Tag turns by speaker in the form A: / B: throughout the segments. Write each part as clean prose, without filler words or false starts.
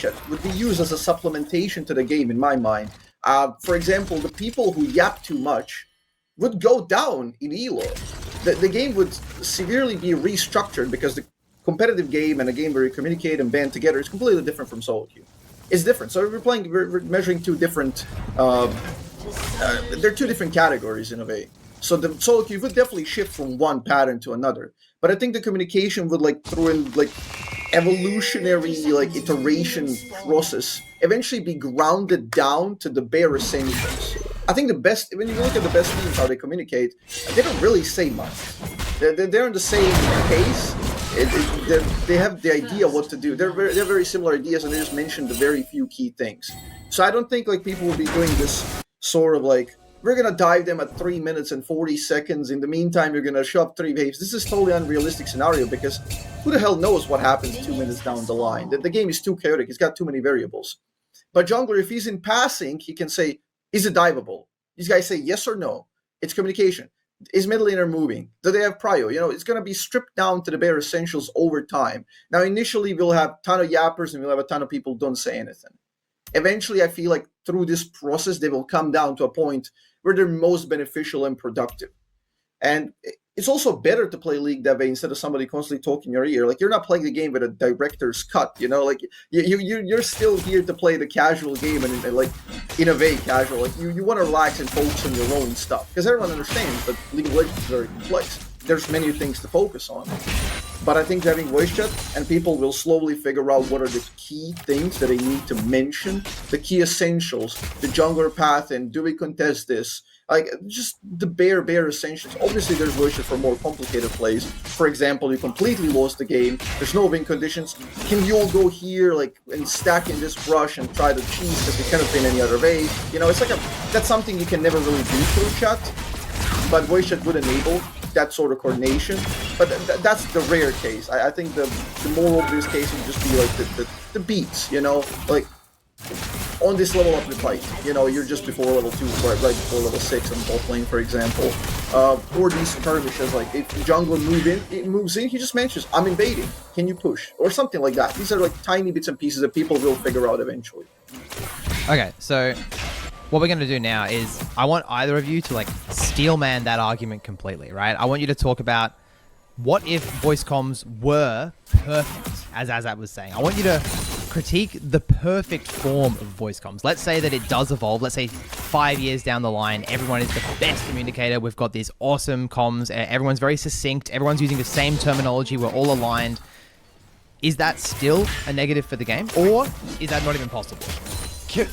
A: chat would be used as a supplementation to the game, in my mind. For example, the people who yap too much would go down in elo. The game would severely be restructured because the competitive game and a game where you communicate and band together is completely different from solo queue. It's different. So we're measuring two different. They're two different categories in a way. So the solo queue would definitely shift from one pattern to another. But I think the communication would throw in evolutionary iteration process eventually be grounded down to the bare essentials. I think the best, when you look at the best teams, how they communicate, they don't really say much. They're in the same pace. They have the idea what to do. They're very similar ideas, and they just mention the very few key things. So I don't think people will be doing this sort of we're gonna dive them at 3 minutes and 40 seconds. In the meantime, you're gonna shove 3 waves. This is totally unrealistic scenario because who the hell knows what happens 2 minutes down the line? The game is too chaotic. It's got too many variables. But jungler, if he's in passing, he can say, is it diveable? These guys say yes or no. It's communication. Is middle laner moving? Do they have prio? It's going to be stripped down to the bare essentials over time. Now, initially, we'll have a ton of yappers and we'll have a ton of people who don't say anything. Eventually, I feel like through this process, they will come down to a point where they're most beneficial and productive. And it's also better to play League that way instead of somebody constantly talking in your ear. You're not playing the game with a director's cut, you're still here to play the casual game and in a way casual. You want to relax and focus on your own stuff. Because everyone understands that League of Legends is very complex. There's many things to focus on. But I think having voice chat and people will slowly figure out what are the key things that they need to mention, the key essentials, the jungler path, and do we contest this? Just the bare essentials. Obviously, there's voice chat for more complicated plays. For example, you completely lost the game. There's no win conditions. Can you all go here, and stack in this brush and try to cheese because we cannot win any other way? It's that's something you can never really do through chat. But voice chat would enable that sort of coordination. But that's the rare case. I think the more obvious case would just be the beats, on this level of the fight. You're just before level 2, right before level 6 on bot lane, for example. Or these skirmishes, if the jungler moves in, he just mentions, I'm invading, can you push? Or something like that. These are tiny bits and pieces that people will figure out eventually.
B: Okay, so what we're going to do now is I want either of you to steelman that argument completely, right? I want you to talk about what if voice comms were perfect, as Azat was saying. I want you to critique the perfect form of voice comms. Let's say that it does evolve. Let's say 5 years down the line, everyone is the best communicator. We've got these awesome comms. Everyone's very succinct. Everyone's using the same terminology. We're all aligned. Is that still a negative for the game? Or is that not even possible?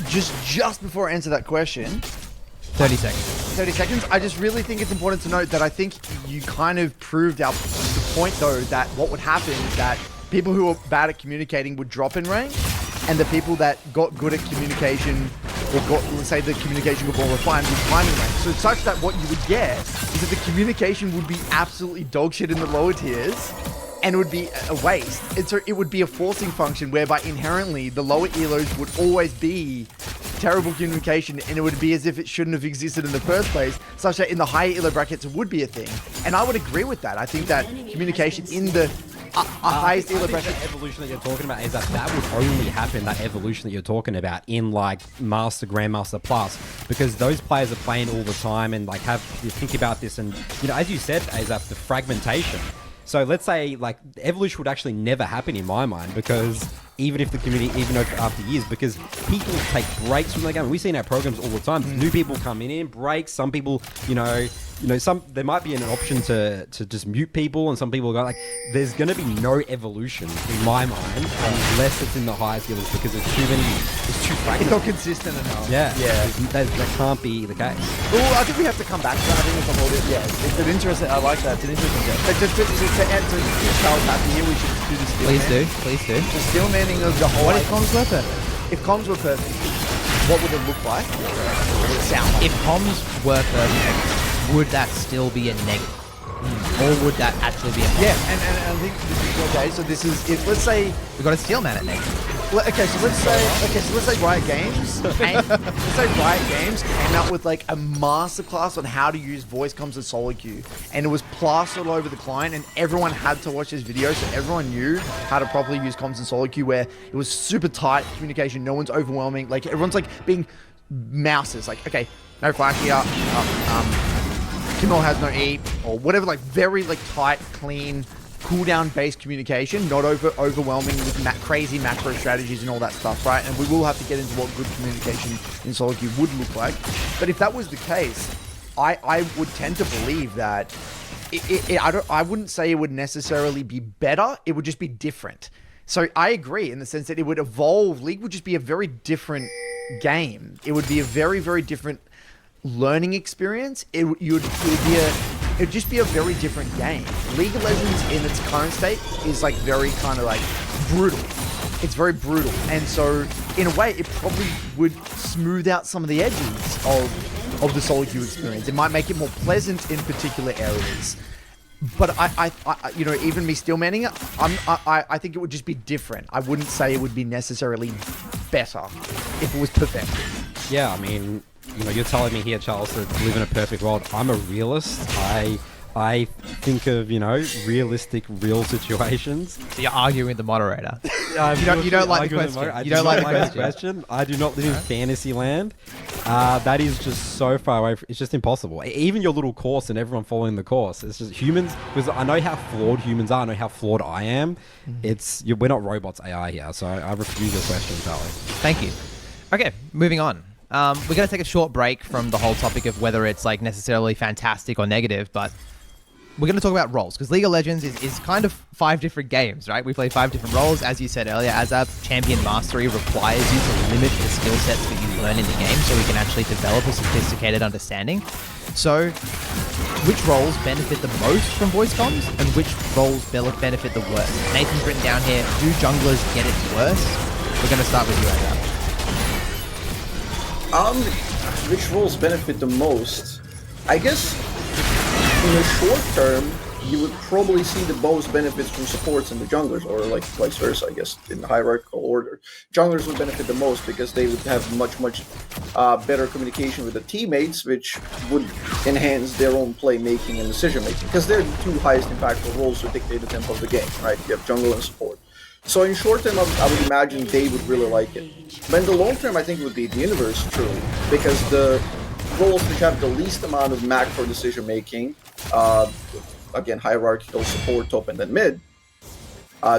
C: Just before I answer that question,
B: 30 seconds.
C: 30 seconds. I just really think it's important to note that I think you kind of proved the point, though, that what would happen is that people who are bad at communicating would drop in rank, and the people that got good at communication, or let's say the communication got more refined, would climb in rank. So it's such that what you would get is that the communication would be absolutely dog shit in the lower tiers, and it would be a waste. It would be a forcing function whereby inherently the lower elos would always be terrible communication, and it would be as if it shouldn't have existed in the first place, such that in the higher elo brackets it would be a thing. And I would agree with that. I think that communication in the highest elo bracket...
D: The evolution that you're talking about is that would only happen, that evolution that you're talking about, in Master, Grandmaster Plus, because those players are playing all the time and you think about this, and as you said, Azap, the fragmentation. So let's say evolution would actually never happen in my mind, because even if the community, even after years, because people take breaks from the game. We see in our programs all the time. New people coming in, breaks. Some people, there might be an option to just mute people, and some people go there's going to be no evolution in my mind unless it's in the highest levels, because it's too fragmented.
C: It's not consistent enough.
D: Yeah. That can't be the case.
C: Well, I think we have to come back to that. I think it's a whole bit. Yeah, it's an interesting. I like that. It's an interesting game. But just to add to Charles happy here, we should do this.
B: Please do.
C: The steelmanning of the whole.
B: What if comms were perfect?
C: If comms were perfect, what would it look like? What would it sound like?
B: If comms were perfect, would that still be a negative? Or would that actually be a positive?
C: Yeah, and I think this is okay. So this is, if let's say
B: we've got a steelman at negative.
C: let's say Riot Games. Let's say Riot Games came out with like a masterclass on how to use voice comms and solo queue, and it was plastered all over the client, and everyone had to watch this video, so everyone knew how to properly use comms and solo queue, where it was super tight communication, no one's overwhelming, like everyone's like being mouses, like okay, no flash here, Kimmel has no E, or whatever, like very like tight, clean, cooldown based communication, not overwhelming with crazy macro strategies and all that stuff, right? And we will have to get into what good communication in solo queue would look like. But if that was the case, I would tend to believe that I wouldn't say it would necessarily be better. It would just be different. So I agree in the sense that it would evolve. League would just be a very different game. It would be a very, very different learning experience. It would just be a very different game. League of Legends in its current state is like very kind of like brutal. It's very brutal. And so in a way, it probably would smooth out some of the edges of the solo queue experience. It might make it more pleasant in particular areas. But I you know, even me steel manning it, I think it would just be different. I wouldn't say it would be necessarily better if it was perfected.
D: Yeah, I mean, you know, you're telling me here, Charles, to live in a perfect world. I'm a realist. I think of, you know, realistic, real situations.
B: So you're arguing with the moderator.
D: You
B: don't like the question. You don't like the
D: question. I do not live in fantasy land. That is just so far away. It's just impossible. Even your little course and everyone following the course. It's just humans, because I know how flawed humans are. I know how flawed I am. We're not robots, AI here. So I refuse your question, Charlie.
B: Thank you. Okay, moving on. We're going to take a short break from the whole topic of whether it's like necessarily fantastic or negative, but we're going to talk about roles, because League of Legends is kind of 5 different games, right? We play 5 different roles. As you said earlier, as a champion mastery requires you to limit the skill sets that you learn in the game so we can actually develop a sophisticated understanding. So, which roles benefit the most from voice comms, and which roles benefit the worst? Nathan's written down here, do junglers get it worse? We're going to start with you, Azab.
A: Which roles benefit the most? I guess in the short term, you would probably see the most benefits from supports and the junglers, or like vice versa, I guess, in hierarchical order. Junglers would benefit the most because they would have much better communication with the teammates, which would enhance their own playmaking and decision making, because they're the 2 highest impactful roles to dictate the tempo of the game, right? You have jungle and support. So in short term, I would imagine they would really like it. But in the long term, I think it would be the universe, truly, because the roles which have the least amount of macro decision making, again, hierarchical, support, top, and then mid,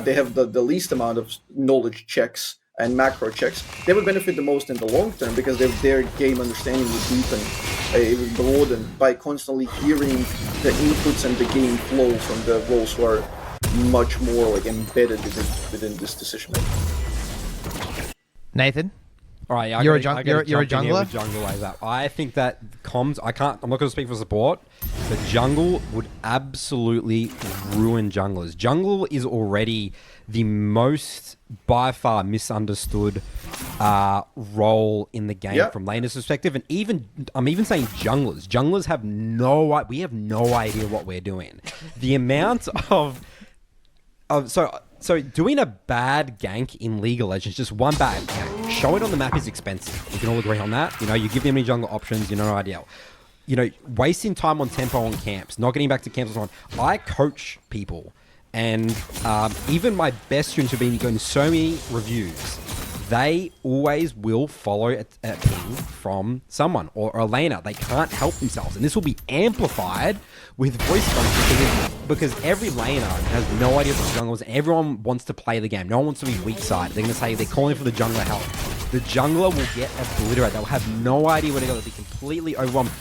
A: they have the least amount of knowledge checks and macro checks. They would benefit the most in the long term because their game understanding would deepen, it would broaden by constantly hearing the inputs and the game flow from the roles who are much more like embedded within this decision making.
B: Nathan?
D: All right, yeah,
B: you're a jungler.
D: I think that comms. I'm not going to speak for support, but jungle would absolutely ruin junglers. Jungle is already the most by far misunderstood role in the game from laners' perspective, and I'm even saying junglers. Junglers have no idea what we're doing. The amount of So doing a bad gank in League of Legends, just one bad gank, show it on the map is expensive. We can all agree on that. You know, you give them any jungle options, no idea. You know, wasting time on tempo on camps, not getting back to camps and so on. I coach people, and even my best students who've been going to so many reviews, they always will follow a ping from someone or a laner. They can't help themselves. And this will be amplified with voice comms because every laner has no idea what the jungle is. Everyone wants to play the game. No one wants to be weak side. They're going to say they're calling for the jungler help. The jungler will get obliterated. They'll have no idea where to go. They'll be completely overwhelmed.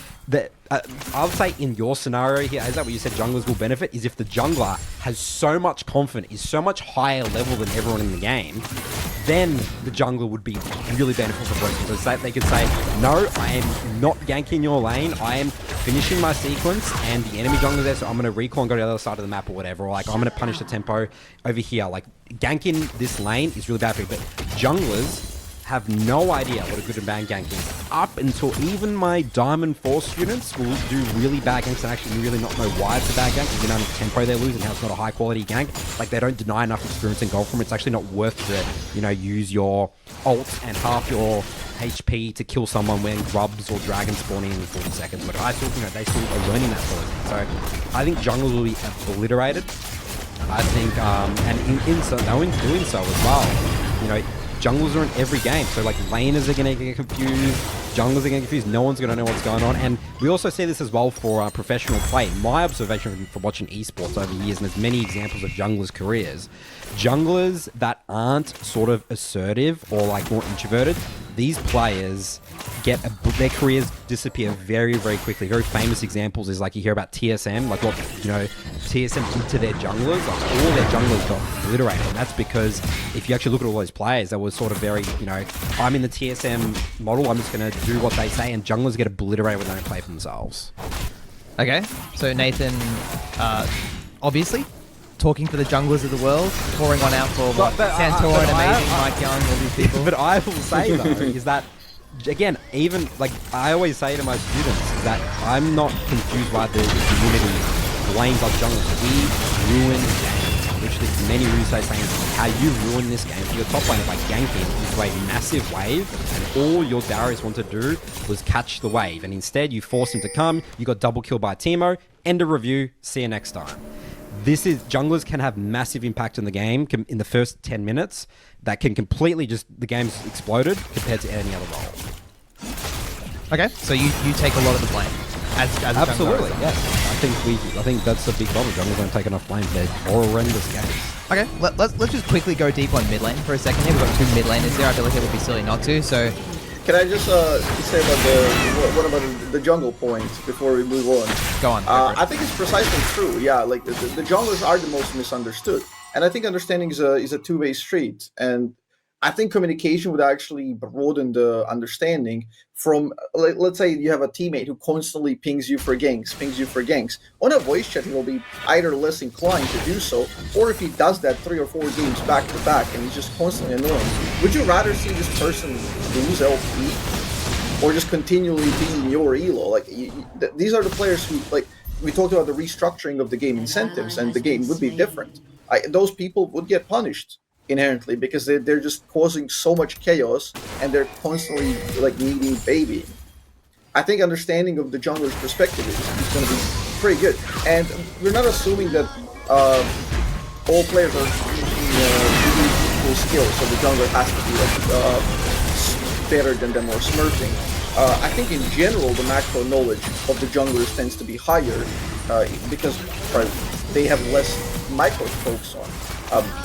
D: I would say in your scenario here, is that what you said junglers will benefit, is if the jungler has so much confidence, is so much higher level than everyone in the game, then the jungler would be really beneficial for both. Because they could say, no, I am not ganking your lane, I am finishing my sequence, and the enemy jungler's there, so I'm going to recall and go to the other side of the map or whatever, or like, I'm going to punish the tempo over here. Like, ganking this lane is really bad for you, but junglers have no idea what a good and bad gank is up until even my Diamond 4 students will do really bad ganks and actually really not know why it's a bad gank, because the amount of tempo they lose and how it's not a high quality gank. Like, they don't deny enough experience and gold from it. It's actually not worth to, you know, use your ult and half your HP to kill someone when grubs or dragons spawn in 40 seconds. But I still, you know, they still are learning that sort of thing. So I think junglers will be obliterated. I think, and in doing so as well, you know, junglers are in every game, so like laners are going to get confused, junglers are getting confused, no one's going to know what's going on. And we also see this as well for professional play. My observation from watching esports over the years, and there's many examples of junglers' careers, junglers that aren't sort of assertive or like more introverted, these players get their careers disappear very, very quickly. Very famous examples is like you hear about TSM, like what, you know, TSM did to their junglers. Like all their junglers got obliterated. And that's because if you actually look at all those players, they were sort of very, you know, I'm in the TSM model, I'm just going to do what they say, and junglers get obliterated when they don't play for themselves.
B: Okay, so Nathan, obviously, talking for the junglers of the world, pouring one out for Santor and Amazing, Mike Young, all these people.
D: But I will say though, is that, again, even like I always say to my students, is that I'm not confused by the community blames us junglers. We ruin games. Literally, many Rusei saying how you ruin this game for your top laner by ganking into a massive wave, and all your Darius wanted to do was catch the wave, and instead you forced him to come. You got double killed by Teemo. End of review. See you next time. This is, junglers can have massive impact in the game in the first 10 minutes that can completely just, the game's exploded compared to any other role.
B: Okay, so you take a lot of the blame as
D: Absolutely,
B: jungler.
D: yes. I think that's a big problem. Junglers don't take enough blame. They're horrendous games.
B: Okay, let's just quickly go deep on mid lane for a second here. We've got two mid laners there. I feel like it would be silly not to. So,
A: can I just say about what about the jungle point before we move on?
B: go on.
A: I think it's precisely true. Yeah, like the junglers are the most misunderstood, and I think understanding is a two-way street. And I think communication would actually broaden the understanding from, let's say you have a teammate who constantly pings you for ganks. On a voice chat, he will be either less inclined to do so, or if he does that 3 or 4 games back to back and he's just constantly annoying, would you rather see this person lose LP or just continually be in your elo? Like, these are the players who, like, we talked about the restructuring of the game incentives, and the game would be different. Those people would get punished inherently because they're just causing so much chaos and they're constantly like needing babying. I think understanding of the jungler's perspective is going to be pretty good, and we're not assuming that all players are really equal skills, so the jungler has to be like better than them or smurfing. I think in general the macro knowledge of the junglers tends to be higher because they have less micro to focus on.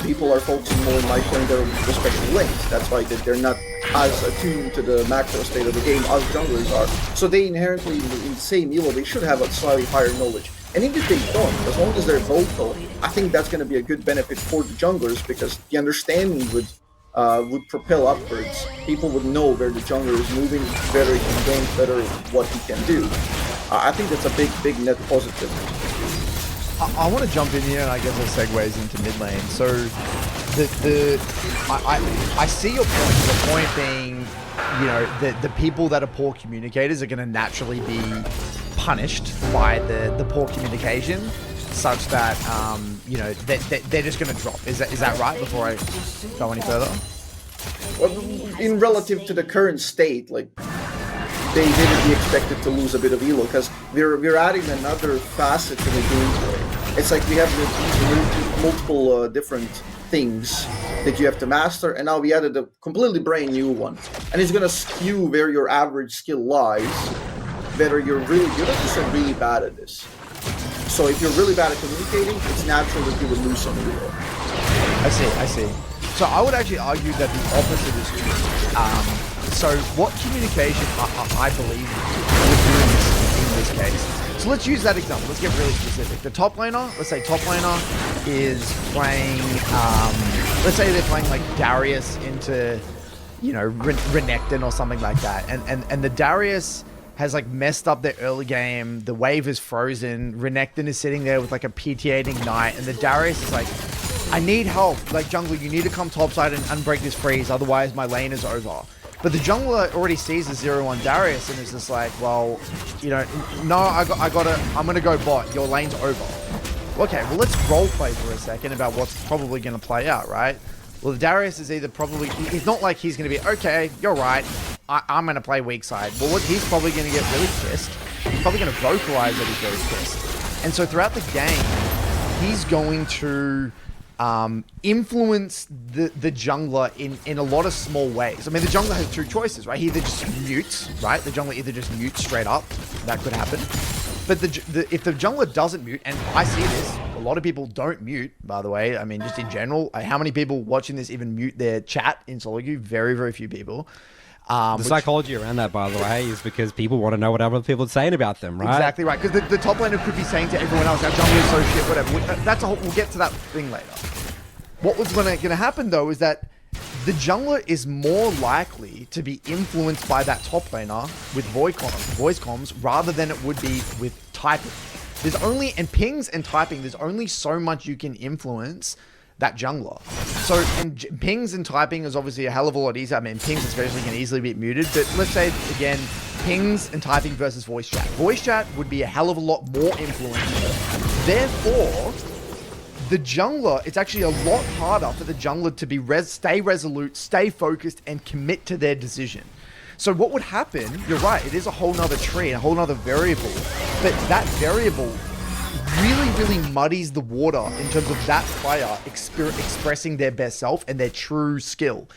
A: People are focusing more on microing their respective lanes. That's why they're not as attuned to the macro state of the game as junglers are. So they inherently, in the same elo, they should have a slightly higher knowledge. And even if they don't, as long as they're vocal, I think that's going to be a good benefit for the junglers, because the understanding would propel upwards. People would know where the jungler is moving better, he can gank better, what he can do. I think that's a big net positive.
C: I want to jump in here, and I guess it segues into mid lane. So, I see your point. The point being, you know, the people that are poor communicators are going to naturally be punished by the poor communication, such that you know they're just going to drop. Is that right? Before I go any further.
A: Well, in relative to the current state, like, they would be expected to lose a bit of elo, because we're adding another facet to the gameplay. It's like we have these multiple different things that you have to master, and now we added a completely brand new one. And it's going to skew where your average skill lies, whether you're really good at this or really bad at this. So if you're really bad at communicating, it's natural that you would lose some elo.
C: I see. So I would actually argue that the opposite is true. So what communication I believe would do in this case. So let's use that example. Let's get really specific. The top laner, let's say top laner is playing, let's say they're playing like Darius into, you know, Renekton or something like that. And the Darius has like messed up their early game. The wave is frozen. Renekton is sitting there with like a PTA Ignite, and the Darius is like I need help. Like, jungler, you need to come topside and unbreak this freeze, otherwise my lane is over. But the jungler already sees the 0-1 Darius and is just like, well, you know, no, I'm gonna go bot. Your lane's over. Okay, well, let's roleplay for a second about what's probably gonna play out, right? Well, Darius is either probably, he's not like he's gonna be, okay, you're right, I'm gonna play weak side. Well, what he's probably gonna get really pissed. He's probably gonna vocalize that he's very pissed. And so throughout the game, he's going to influence the jungler in a lot of small ways. I mean, the jungler has two choices, right? He either just mutes, right? The jungler either just mutes straight up. That could happen. But if the jungler doesn't mute, and I see this, a lot of people don't mute, by the way. I mean, just in general, how many people watching this even mute their chat in solo queue? Very, very few people.
D: The psychology around that, by the way, is because people want to know what other people are saying about them, right?
C: Exactly right. Because the top laner could be saying to everyone else, our jungle is so shit, whatever. We'll get to that thing later. What was going to happen, though, is that the jungler is more likely to be influenced by that top laner with voice comms rather than it would be with typing. In pings and typing, there's only so much you can influence that jungler. So, and pings and typing is obviously a hell of a lot easier. I mean, pings especially can easily be muted, but let's say, again, pings and typing versus voice chat. Voice chat would be a hell of a lot more influential. Therefore, the jungler, it's actually a lot harder for the jungler to be stay resolute, stay focused, and commit to their decision. So what would happen, you're right, it is a whole nother tree, a whole nother variable, but that variable really muddies the water in terms of that player expressing their best self and their true skill,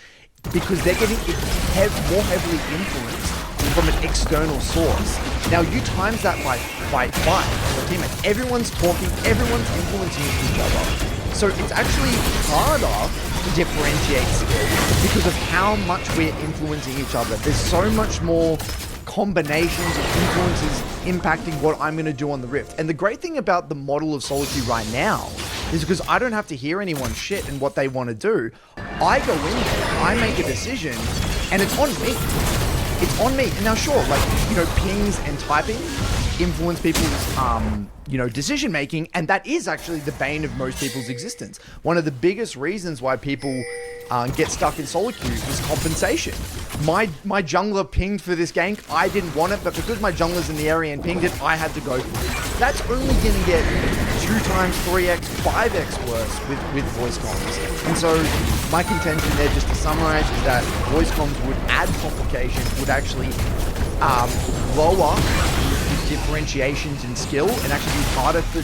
C: because they're getting more heavily influenced from an external source. Now you times that by 5 for teammates. Everyone's talking, everyone's influencing each other. So it's actually harder to differentiate skill because of how much we're influencing each other. There's so much more combinations of influences impacting what I'm going to do on the Rift. And the great thing about the model of solo queue right now is because I don't have to hear anyone's shit and what they want to do. I go in there, I make a decision, and it's on me. It's on me. And now, sure, like, you know, pings and typing influence people's, decision making, and that is actually the bane of most people's existence. One of the biggest reasons why people get stuck in solo queue is compensation. My jungler pinged for this gank. I didn't want it, but because my jungler's in the area and pinged it, I had to go for it. That's only going to get 2 times, 3x, 5x worse with voice comms. And so my contention there, just to summarize, is that voice comms would add complication, would actually lower differentiations in skill and actually be harder for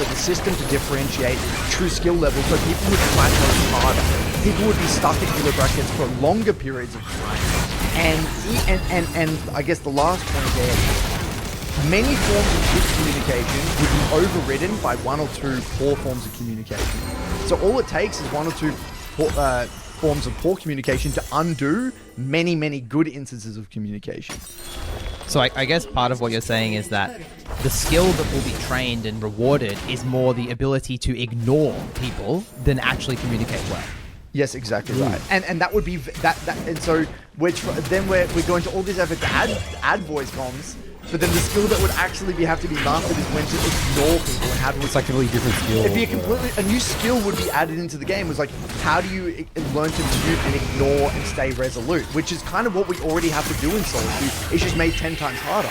C: the system to differentiate true skill levels, so people would plateau harder. People would be stuck in elo brackets for longer periods of time. And I guess the last point there, many forms of good communication would be overridden by 1 or 2 poor forms of communication. So all it takes is 1 or 2 forms of poor communication to undo many good instances of communication.
B: So I guess part of what you're saying is that the skill that will be trained and rewarded is more the ability to ignore people than actually communicate well.
C: Yes, exactly right. And that would be that and so we're going to all this effort to add voice comms, but then the skill that would actually have to be mastered is when to ignore people and how to.
D: It's like a completely different skill.
C: It'd be a new skill would be added into the game. It was like, how do you learn to mute and ignore and stay resolute, which is kind of what we already have to do in solo queue. It's just made 10 times harder.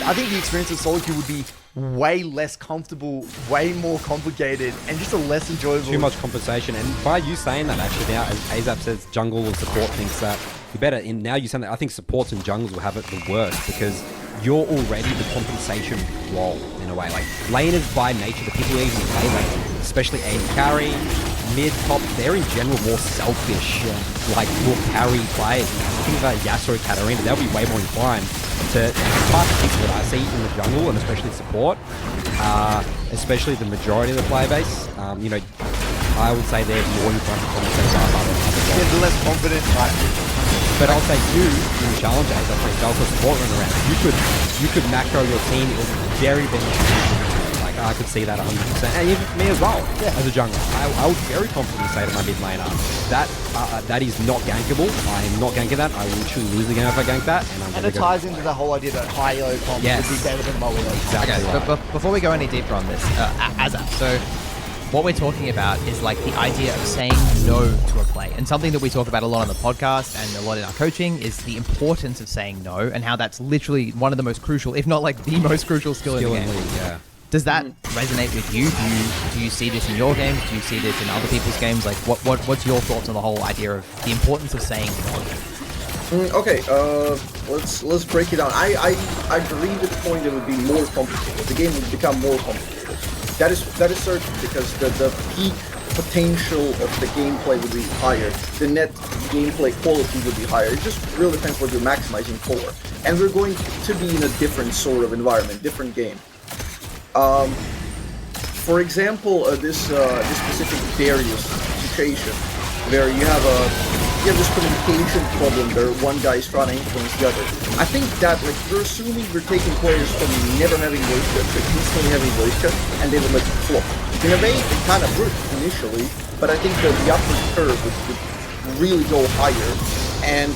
C: I think the experience of solo queue would be way less comfortable, way more complicated, and just a less enjoyable.
D: Too much compensation. And by you saying that, actually, now, as Azap says, jungle or support thinks that you better. Now you saying that, I think supports and jungles will have it the worst because you're already the compensation role in a way. Like laners by nature, the people who even play lane, especially AD carry, mid, top, they're in general more selfish, like more carry players. Think about Yasuo, Katarina, they'll be way more inclined to type of people that I see in the jungle and especially support, especially the majority of the player base. I would say they're more inclined to compensate other
C: they're the less confident, right?
D: But I'll say you, in the challenger, as I play Delta support run around, you could macro your team. It was very beneficial. Like, I could see that 100%. And even me as well, as a jungler. I would very confidently say to my mid laner, that is not gankable. I am not ganking that. I will literally lose the game if I gank that.
C: And it ties into the whole idea that high elo comp would be better than low elo.
B: Exactly. Okay, but before we go any deeper on this, Azap, so what we're talking about is like the idea of saying no to a play. And something that we talk about a lot on the podcast and a lot in our coaching is the importance of saying no, and how that's literally one of the most crucial, if not like the most crucial skill in the game.
D: Yeah.
B: Does that resonate with you? Do you see this in your games? Do you see this in other people's games? Like, what's your thoughts on the whole idea of the importance of saying no?
A: Okay, let's break it down. I agree with the point it would be more complicated. The game would become more complicated. That is certain, because the peak potential of the gameplay would be higher. The net gameplay quality would be higher. It just really depends what you're maximizing for. And we're going to be in a different sort of environment, different game. For example, this specific Darius situation, where you have this communication problem where one guy is trying to influence the other. I think that, like, we're assuming we're taking players from never having voice chat to instantly having voice chat, and they would let it flop. In a way, it kind of worked initially, but I think the upward curve would really go higher. And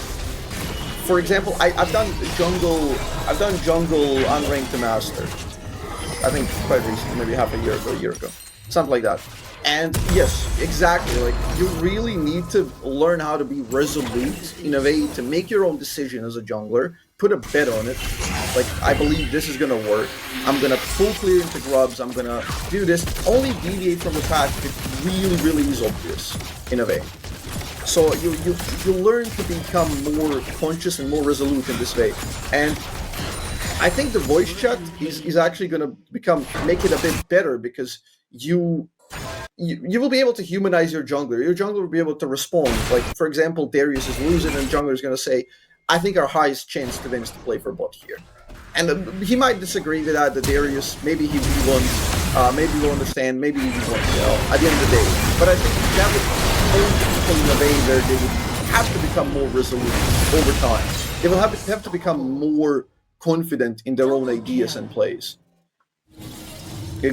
A: for example, I've done jungle unranked to master. I think quite recently, maybe half a year ago, something like that. And yes, exactly, like, you really need to learn how to be resolute in a way to make your own decision as a jungler, put a bet on it, like, I believe this is gonna work, I'm gonna full clear into grubs, I'm gonna do this, only deviate from the path if it really is obvious, in a way. So you learn to become more conscious and more resolute in this way. And I think the voice chat is actually going to make it a bit better, because you will be able to humanize your jungler. Your jungler will be able to respond. Like, for example, Darius is losing, and jungler is going to say, I think our highest chance to win is to play for bot here. And he might disagree with that, Darius, maybe he won't, maybe he'll understand, maybe he won't, at the end of the day. But I think that would hold people in a way where they would have to become more resolute over time. They will have to become more confident in their own ideas and plays,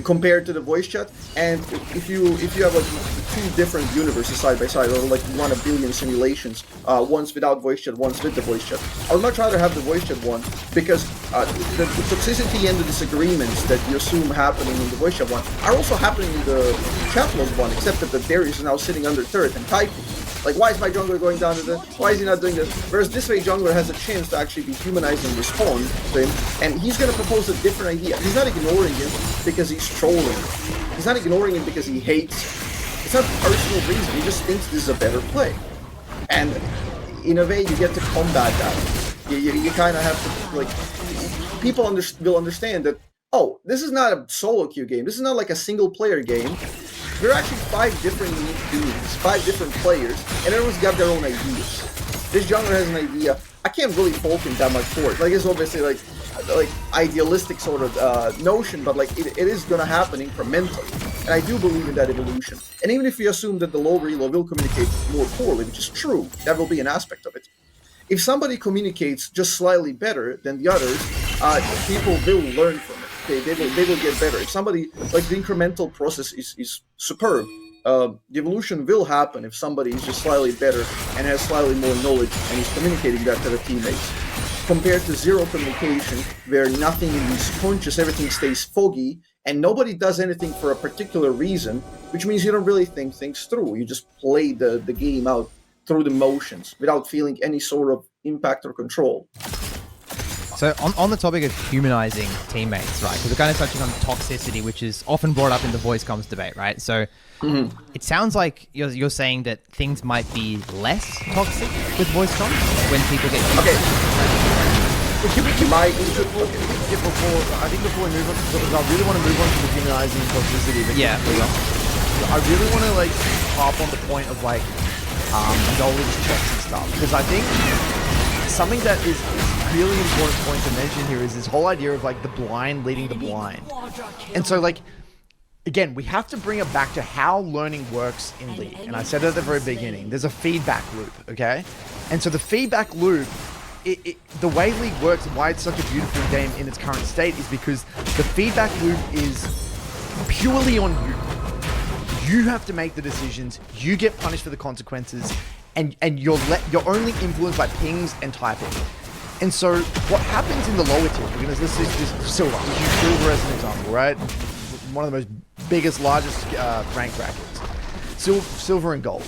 A: compared to the voice chat. And if you have like two different universes side by side, or like you want a billion simulations, once without voice chat, once with the voice chat, I would much rather have the voice chat one, because the toxicity and the disagreements that you assume happening in the voice chat one are also happening in the chat log one, except that the Darius is now sitting under turret and typing. Like, why is my jungler going down to this? Why is he not doing this? Whereas this way, jungler has a chance to actually be humanized and respond to him, and he's going to propose a different idea. He's not ignoring him because he's trolling. He's not ignoring him because he hates. It's not a personal reason. He just thinks this is a better play. And in a way, you get to combat that. You kind of have to, like, people will understand that, oh, this is not a solo queue game. This is not like a single player game. There are actually 5 different unique teams, 5 different players, and everyone's got their own ideas. This jungler has an idea. I can't really fault him that much for it. Like, it's obviously like idealistic sort of notion, but like it is gonna happen incrementally. And I do believe in that evolution. And even if we assume that the low elo will communicate more poorly, which is true, that will be an aspect of it. If somebody communicates just slightly better than the others, people will learn from it. They will get better. If somebody, like, the incremental process is superb, the evolution will happen if somebody is just slightly better and has slightly more knowledge and is communicating that to the teammates, compared to zero communication, where nothing is conscious, everything stays foggy, and nobody does anything for a particular reason, which means you don't really think things through. You just play the game out through the motions without feeling any sort of impact or control.
B: So on the topic of humanizing teammates, right, because we're kind of touching on toxicity, which is often brought up in the voice comms debate, right? So it sounds like you're saying that things might be less toxic with voice comms when people get...
A: Okay.
C: I think before we move on, because I really want to move on to the humanizing and toxicity. But
B: yeah.
C: I really want to, like, harp on the point of, like, knowledge checks and stuff, because I think something that is really important point to mention here is this whole idea of, like, the blind leading the blind. And so, like, again, we have to bring it back to how learning works in League. And I said it at the very beginning, there's a feedback loop, okay? And so the feedback loop, the way League works and why it's such a beautiful game in its current state is because the feedback loop is purely on you. You have to make the decisions, you get punished for the consequences, and you're only influenced by pings and typing. And so what happens in the lower tier, because let's use Silver as an example, right? One of the most biggest, largest rank brackets, silver and gold.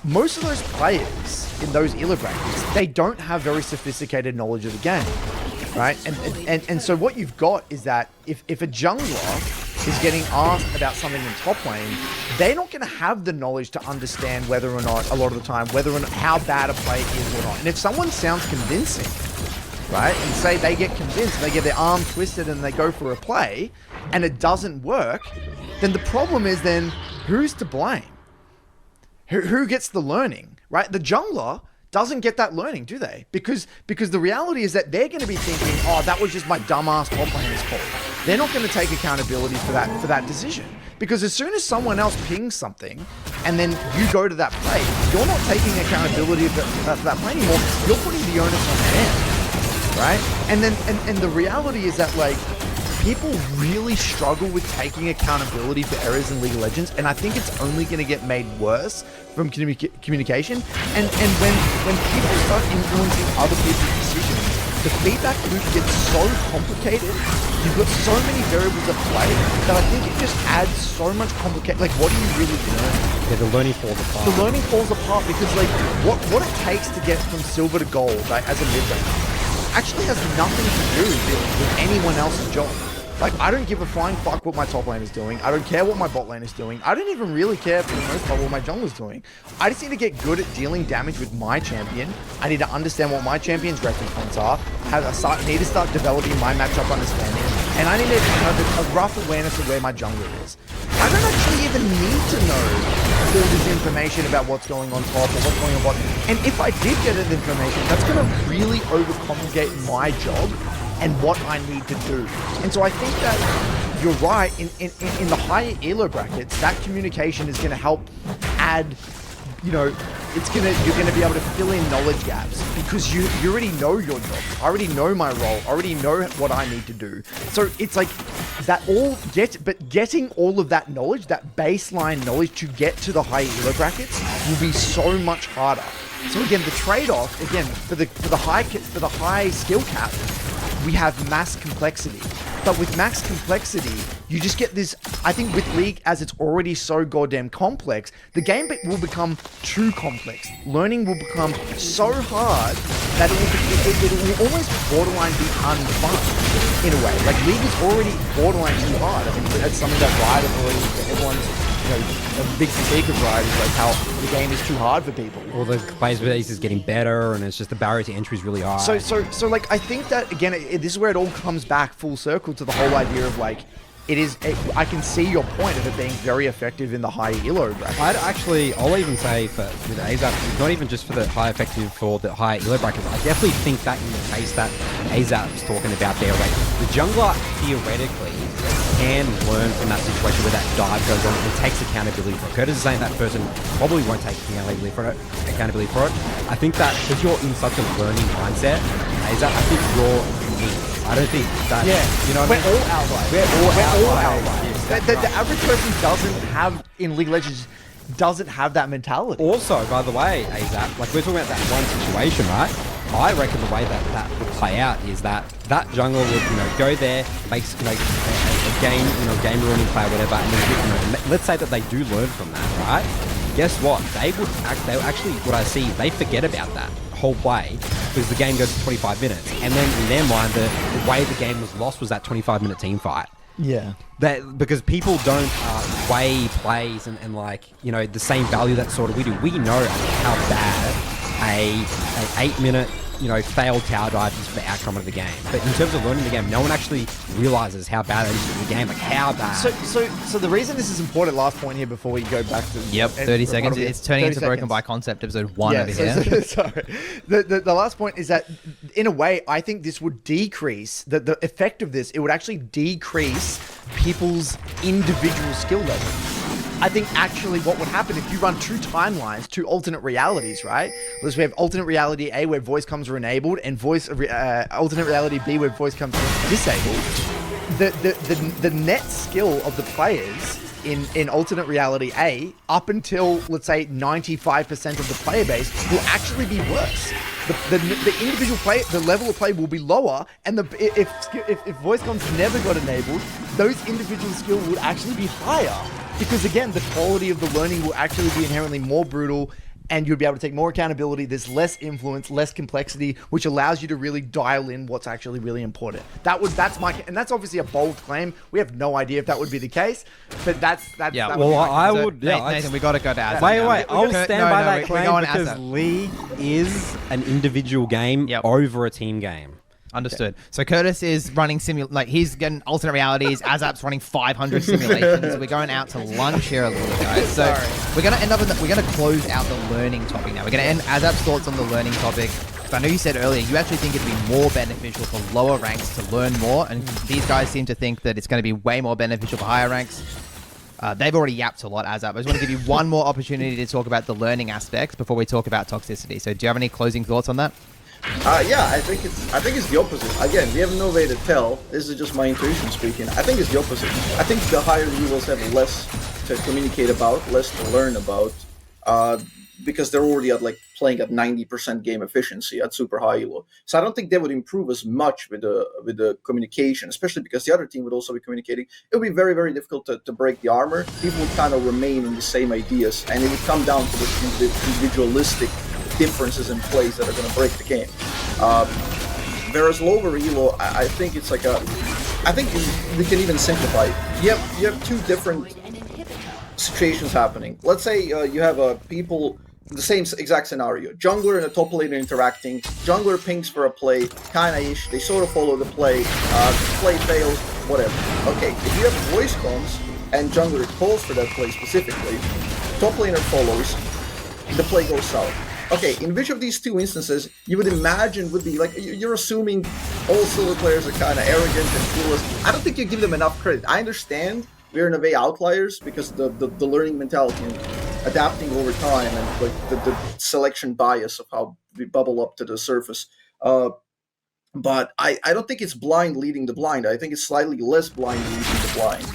C: Most of those players in those ELO brackets, they don't have very sophisticated knowledge of the game, right? And so what you've got is that if a jungler is getting asked about something in top lane, they're not going to have the knowledge to understand whether or not, a lot of the time, whether or not how bad a play is or not. And if someone sounds convincing, right, and say they get convinced, they get their arm twisted and they go for a play, and it doesn't work, then the problem is then who's to blame? Who gets the learning, right? The jungler doesn't get that learning, do they? Because the reality is that they're going to be thinking, oh, that was just my dumbass top laner's call. They're not going to take accountability for that decision. Because as soon as someone else pings something, and then you go to that play, you're not taking accountability for that play anymore. You're putting the onus on them, right? And the reality is that, like, people really struggle with taking accountability for errors in League of Legends, and I think it's only going to get made worse from communication. And when people start influencing other people's decisions, the feedback loop gets so complicated. You've got so many variables at play that I think it just adds so much complication. Like, what do you really learn?
D: Yeah, the learning falls apart.
C: The learning falls apart because, like, what it takes to get from silver to gold, like, as a mid laner actually has nothing to do with anyone else's job. Like, I don't give a flying fuck what my top lane is doing. I don't care what my bot lane is doing. I don't even really care for the most part what my jungler is doing. I just need to get good at dealing damage with my champion. I need to understand what my champion's reference points are. Need to start developing my matchup understanding. And I need to have a rough awareness of where my jungler is. I don't actually even need to know all this information about what's going on top or what's going on bot. And if I did get that information, that's going to really overcomplicate my job and what I need to do. And so I think that you're right, in the higher ELO brackets, that communication is gonna help add, you know, you're gonna be able to fill in knowledge gaps because you already know your job. I already know my role, I already know what I need to do. So it's like that getting all of that knowledge, that baseline knowledge to get to the higher ELO brackets will be so much harder. So again, the trade-off, again, for the high skill cap, we have mass complexity. But with max complexity, you just get this, I think with League, as it's already so goddamn complex, the game will become too complex. Learning will become so hard that it will almost borderline be unfun in a way. Like, League is already borderline too hard. I think that's something that Riot have already, everyone's, you know, a big critique of Riot is like how the game is too hard for people.
D: All the player base is getting better, and it's just the barrier to entry is really high.
C: So like, I think that, again, this is where it all comes back full circle to the whole idea of, like, I can see your point of it being very effective in the high elo bracket.
D: I'll even say with AZAP, not even just for the high effective for the high elo brackets, I definitely think that in the case that AZAP is talking about there, like, the jungler theoretically can learn from that situation where that dive goes on and takes accountability for it. Curtis is saying that person probably won't take accountability for it. I think that because you're in such a learning mindset, AZAP, I think you're unique. I don't think that, you know,
C: we're all outliers. We're all outliers.
D: Yes,
C: The average person doesn't have, in League of Legends, doesn't have that mentality.
D: Also, by the way, AZAP, like, we're talking about that one situation, right? I reckon the way that would play out is that jungler would, you know, go there, makes, you know, a game ruining play or whatever, and then, you know, let's say that they do learn from that, right? Guess what? They actually, what I see, they forget about that whole play because the game goes to 25 minutes, and then in their mind, the way the game was lost was that 25-minute team fight.
C: Yeah.
D: That because people don't weigh plays and like, you know, the same value that sort of we do. We know how bad an 8-minute, you know, failed tower dive is for the outcome of the game. But in terms of learning the game, no one actually realizes how bad it is for the game. Like, how bad.
C: So the reason this is important, last point here before we go back to...
B: Yep, 30 seconds. It's turning into Broken by Concept episode 1 over here.
C: Sorry. The last point is that, in a way, I think this would decrease, the effect of this, it would actually decrease people's individual skill level. I think actually what would happen if you run two timelines, two alternate realities, right? Because we have alternate reality A where voice comms are enabled, and alternate reality B where voice comms are disabled. The net skill of the players in alternate reality A up until, let's say, 95% of the player base will actually be worse. the individual play, the level of play will be lower, and if voice comms never got enabled, those individual skills would actually be higher, because again, the quality of the learning will actually be inherently more brutal, and you'll be able to take more accountability. There's less influence, less complexity, which allows you to really dial in what's actually really important. And that's obviously a bold claim. We have no idea if that would be the case, but that's
B: Yeah,
C: that
B: well,
C: would be my
D: I
C: concern.
D: would. Yeah,
B: Nathan, we got to go to Azap.
D: Wait,
B: now.
D: I'll
B: Okay,
D: stand by that
B: we're
D: claim
B: going
D: because
B: Azap.
D: League is an individual game
B: Yep.
D: over a team game.
B: Understood. So Curtis is running he's getting alternate realities. Azap's running 500 simulations. We're going out to lunch here a little bit, guys. So we're gonna end up we're gonna close out the learning topic now. We're gonna end Azap's thoughts on the learning topic. So I know you said earlier you actually think it'd be more beneficial for lower ranks to learn more, and these guys seem to think that it's going to be way more beneficial for higher ranks. They've already yapped a lot, Azap. I just want to give you one more opportunity to talk about the learning aspects before we talk about toxicity. So do you have any closing thoughts on that?
A: Yeah, I think it's the opposite. Again, we have no way to tell. This is just my intuition speaking. I think it's the opposite. I think the higher levels have less to communicate about, less to learn about, because they're already at playing at 90% game efficiency at super high elo. So I don't think they would improve as much with the communication, especially because the other team would also be communicating. It would be very, very difficult to break the armor. People would kind of remain in the same ideas, and it would come down to the individualistic differences in plays that are going to break the game. Whereas lower elo, I think it's I think we can even simplify it. You have two different situations happening. Let's say you have people, the same exact scenario. Jungler and a top laner interacting. Jungler pings for a play, kinda ish. They sort of follow the play. Play fails, whatever. Okay, if you have voice comms and jungler calls for that play specifically, top laner follows, the play goes south. Okay, in which of these two instances you would imagine would be you're assuming all solo players are kind of arrogant and clueless. I don't think you give them enough credit. I understand we're in a way outliers because the learning mentality and adapting over time and the selection bias of how we bubble up to the surface. But I don't think it's blind leading the blind. I think it's slightly less blind leading the blind.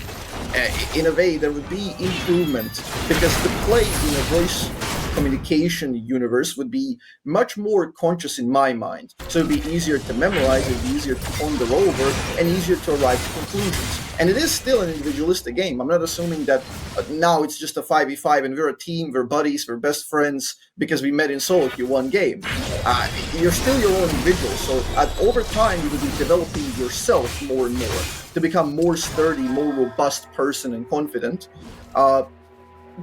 A: In a way, there would be improvement because the play in a voice communication universe would be much more conscious in my mind. So it'd be easier to memorize, it'd be easier to ponder over, and easier to arrive to conclusions. And it is still an individualistic game. I'm not assuming that now it's just a 5v5 and we're a team, we're buddies, we're best friends because we met in solo queue one game. You're still your own individual, so over time you will be developing yourself more and more to become more sturdy, more robust person and confident.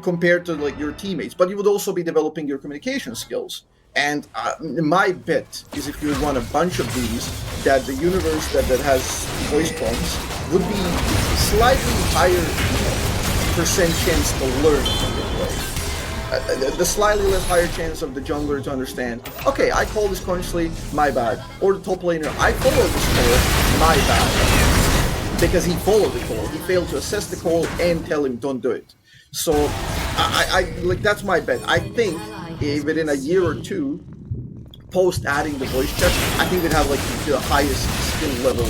A: Compared to your teammates, but you would also be developing your communication skills. And my bet is if you run a bunch of these, that the universe that has voice comms would be slightly higher percent chance to learn from the play. The slightly less higher chance of the jungler to understand, okay, I call this consciously, my bad. Or the top laner, I followed this call, my bad. Because he followed the call, he failed to assess the call and tell him don't do it. So, I that's my bet. I think within a year or two, post adding the voice chat, I think we'd have the highest skill level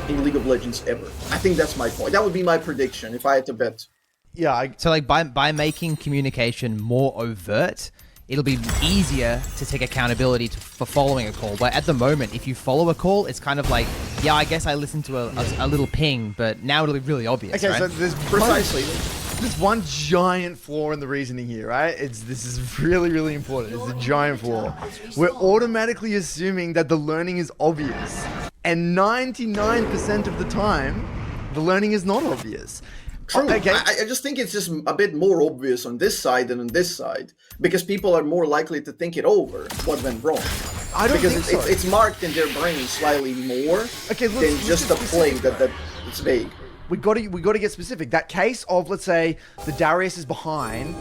A: in League of Legends ever. I think that's my point. That would be my prediction if I had to bet.
C: Yeah.
B: So by making communication more overt, it'll be easier to take accountability for following a call. But at the moment, if you follow a call, it's kind of yeah, I guess I listened to a little ping, but now it'll be really obvious.
C: Okay,
B: right?
C: so there's there's one giant flaw in the reasoning here, right? This is really, really important. It's a giant flaw. We're automatically assuming that the learning is obvious. And 99% of the time, the learning is not obvious.
A: True.
C: Okay.
A: I just think it's just a bit more obvious on this side than on this side because people are more likely to think it over what went wrong.
C: I don't think so.
A: It's marked in their brain slightly more than just a play that it's vague.
C: We got to get specific. That case of, let's say, the Darius is behind,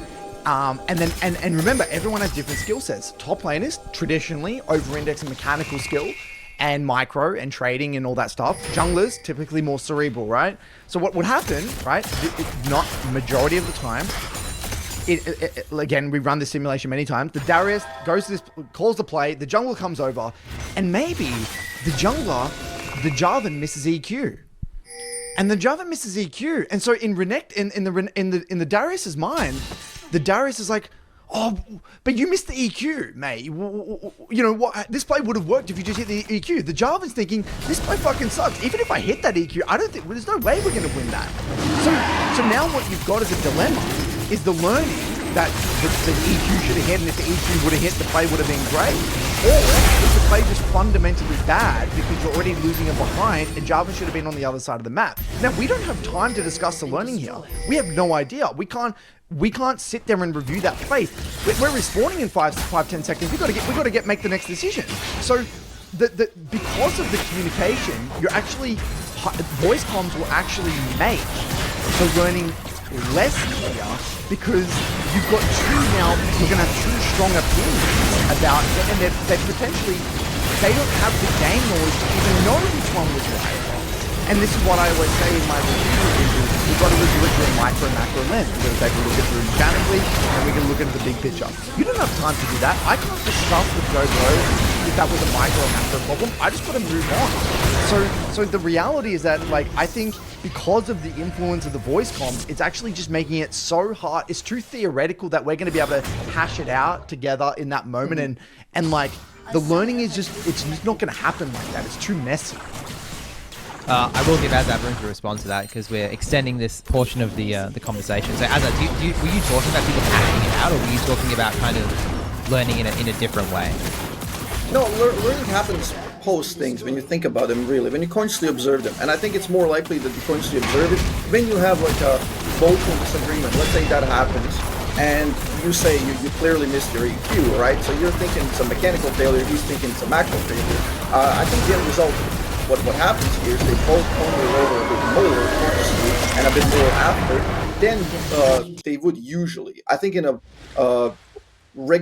C: and remember, everyone has different skill sets. Top laners traditionally over-indexing mechanical skill and micro and trading and all that stuff. Junglers typically more cerebral, right? So what would happen, right? Not majority of the time. Again, we run this simulation many times. The Darius goes to this, calls the play. The jungler comes over, and maybe the Jarvan misses EQ. And the Jarvan misses EQ, and so in the Darius's mind, the Darius is like, Oh, but you missed the EQ, mate. You know what? This play would have worked if you just hit the EQ. The Jarvan's thinking, this play fucking sucks. Even if I hit that EQ, I don't think, there's no way we're going to win that. So now what you've got as a dilemma is the learning that the EQ should have hit, and if the EQ would have hit, the play would have been great. Or if the play just fundamentally bad because you're already losing it behind, and Jarvan should have been on the other side of the map. Now, we don't have time to discuss the learning here. We have no idea. We can't sit there and review that play. We're respawning in 5-10 seconds. We got to make the next decision. So because of the communication, you're actually voice comms will actually make the learning less clear because you've got you're going to have two strong opinions about it, and they potentially they don't have the game knowledge to even know which one was right. And this is what I always say in my review is we've got to review it through a micro and macro lens. We're going to take a look at it mechanically, and we're going to look at the big picture. You don't have time to do that. I can't discuss with Joe Blow if that was a micro or macro problem. I just got to move on. So the reality is that, like, I think because of the influence of the voice comms, it's actually just making it so hard. It's too theoretical that we're going to be able to hash it out together in that moment. And like, the learning is it's just not going to happen like that. It's too messy.
B: I will give Azab room to respond to that because we're extending this portion of the conversation. So Azab, were you talking about people hashing it out, or were you talking about kind of learning in a different way?
A: No, learning happens post things when you think about them, really, when you consciously observe them. And I think it's more likely that you consciously observe it when you have like a vocal disagreement. Let's say that happens, and you say you clearly missed your EQ, right? So you're thinking it's a mechanical failure, he's thinking it's a macro failure. I think the end result, what happens here is they both ponder over a bit more consciously and a bit more after than they would usually. I think in a regular